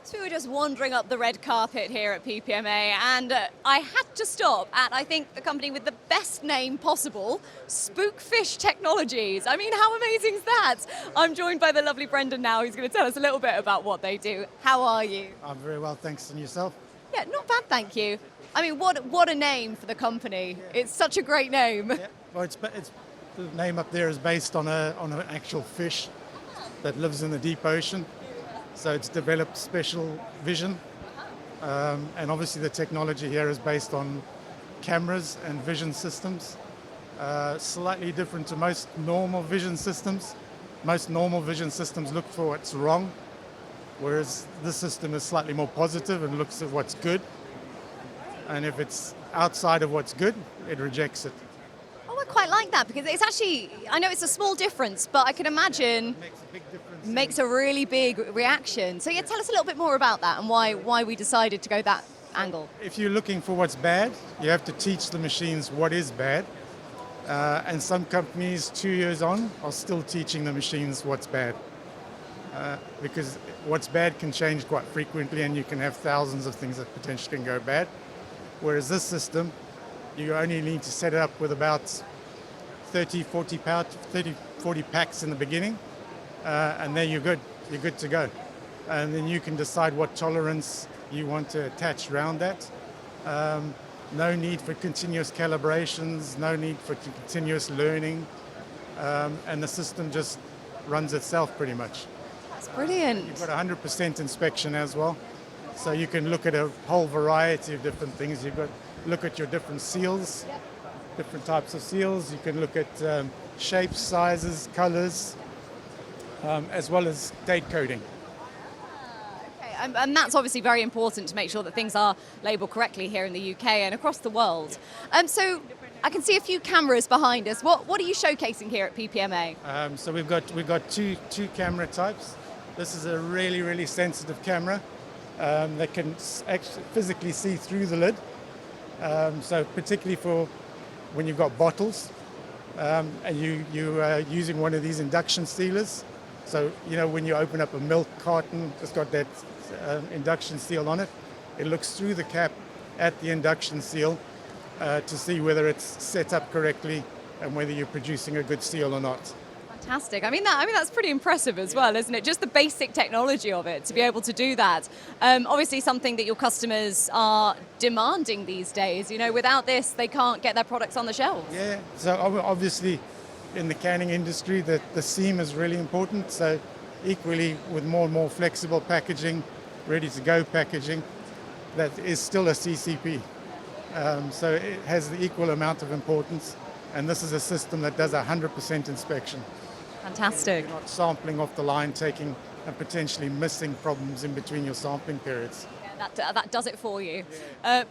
So we were just wandering up the red carpet here at PPMA, and I had to stop at, I think, the company with the best name possible, Spookfish Technologies. I mean, how amazing is that? I'm joined by the lovely Brendan now, who's going to tell us a little bit about what they do. How are you? I'm very well, thanks. And yourself? Yeah, not bad, thank you. I mean, what a name for the company. It's such a great name. Yeah. Well, it's the name up there is based on an actual fish that lives in the deep ocean. So it's developed special vision, and obviously the technology here is based on cameras and vision systems, slightly different to most normal vision systems. Most normal vision systems look for what's wrong, whereas this system is slightly more positive and looks at what's good. And if it's outside of what's good, it rejects it. Oh, I quite like that because it's actually, I know it's a small difference, but I can imagine It makes a big difference. makes a really big reaction. So yeah, tell us a little bit more about that and why we decided to go that angle. If you're looking for what's bad, you have to teach the machines what is bad. And some companies 2 years on are still teaching the machines what's bad. Because what's bad can change quite frequently and you can have thousands of things that potentially can go bad. Whereas this system, you only need to set it up with about 30, 40 packs in the beginning, and then you're good to go. And then you can decide what tolerance you want to attach around that. No need for continuous calibrations, no need for continuous learning, and the system just runs itself pretty much. That's brilliant. You've got 100% inspection as well. So you can look at a whole variety of different things. You've got look at your different seals, different types of seals. You can look at shapes, sizes, colors, as well as date coding. Okay, and that's obviously very important to make sure that things are labelled correctly here in the UK and across the world. So I can see a few cameras behind us. What are you showcasing here at PPMA? So we've got two camera types. This is a really sensitive camera that can actually physically see through the lid. So particularly for when you've got bottles and you are using one of these induction sealers. So, when you open up a milk carton, it's got that induction seal on it. It looks through the cap at the induction seal to see whether it's set up correctly and whether you're producing a good seal or not. Fantastic. I mean that's pretty impressive as well, isn't it? Just the basic technology of it to be able to do that. Obviously something that your customers are demanding these days. Without this, they can't get their products on the shelves. Yeah. So obviously, in the canning industry, the seam is really important. So equally, with more and more flexible packaging, ready-to-go packaging, that is still a CCP. So it has the equal amount of importance. And this is a system that does 100% inspection. Fantastic. You're not sampling off the line, taking and potentially missing problems in between your sampling periods. Yeah, that does it for you.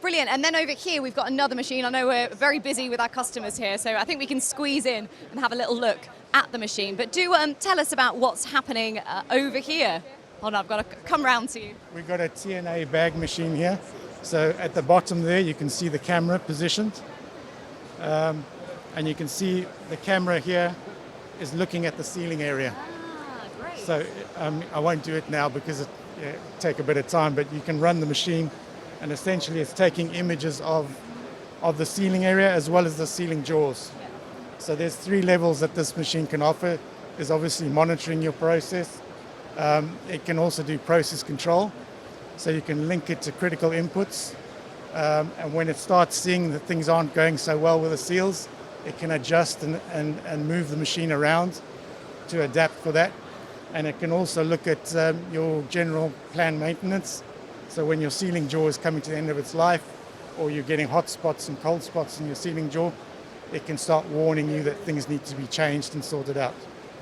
Brilliant. And then over here we've got another machine. I know we're very busy with our customers here, so I think we can squeeze in and have a little look at the machine. But do tell us about what's happening over here. Hold on, I've got to come round to you. We've got a TNA bag machine here. So at the bottom there you can see the camera positioned. And you can see the camera here is looking at the sealing area. Great. So I won't do it now because it take a bit of time, but you can run the machine and essentially it's taking images of the sealing area as well as the sealing jaws. Yeah. So there's 3 levels that this machine can offer. There's obviously monitoring your process. It can also do process control. So you can link it to critical inputs. And when it starts seeing that things aren't going so well with the seals, it can adjust and move the machine around to adapt for that. And it can also look at your general planned maintenance. So when your sealing jaw is coming to the end of its life, or you're getting hot spots and cold spots in your sealing jaw, it can start warning you that things need to be changed and sorted out.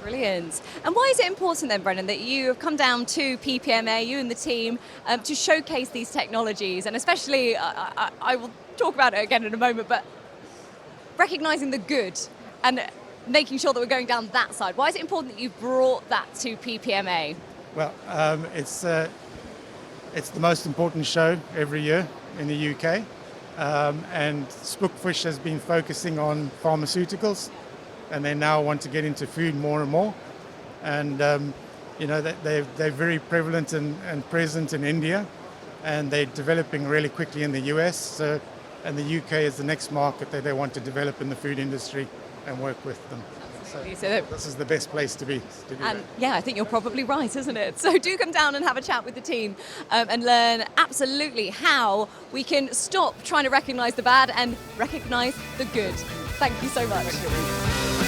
Brilliant. And why is it important then, Brendan, that you have come down to PPMA, you and the team, to showcase these technologies? And especially, I will talk about it again in a moment, but recognising the good and making sure that we're going down that side. Why is it important that you've brought that to PPMA? Well, it's the most important show every year in the UK, and Spookfish has been focusing on pharmaceuticals, and they now want to get into food more and more. And You know, they're very prevalent and present in India, and they're developing really quickly in the US. So, and the UK is the next market that they want to develop in the food industry and work with them. So this is the best place to be. To do And that. yeah, I think you're probably right, isn't it? So do come down and have a chat with the team and learn absolutely how we can stop trying to recognise the bad and recognise the good. Thank you so much. Thank you.